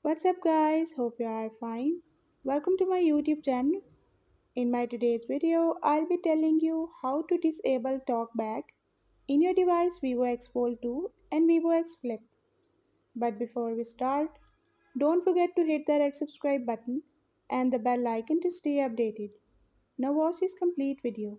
What's up, guys? Hope you are fine. Welcome to my YouTube channel. In my today's video, I'll be telling you how to disable Talkback in your device Vivo X Fold 2 and Vivo X Flip. But before we start, don't forget to hit the red subscribe button and the bell icon to stay updated. Now watch this complete video.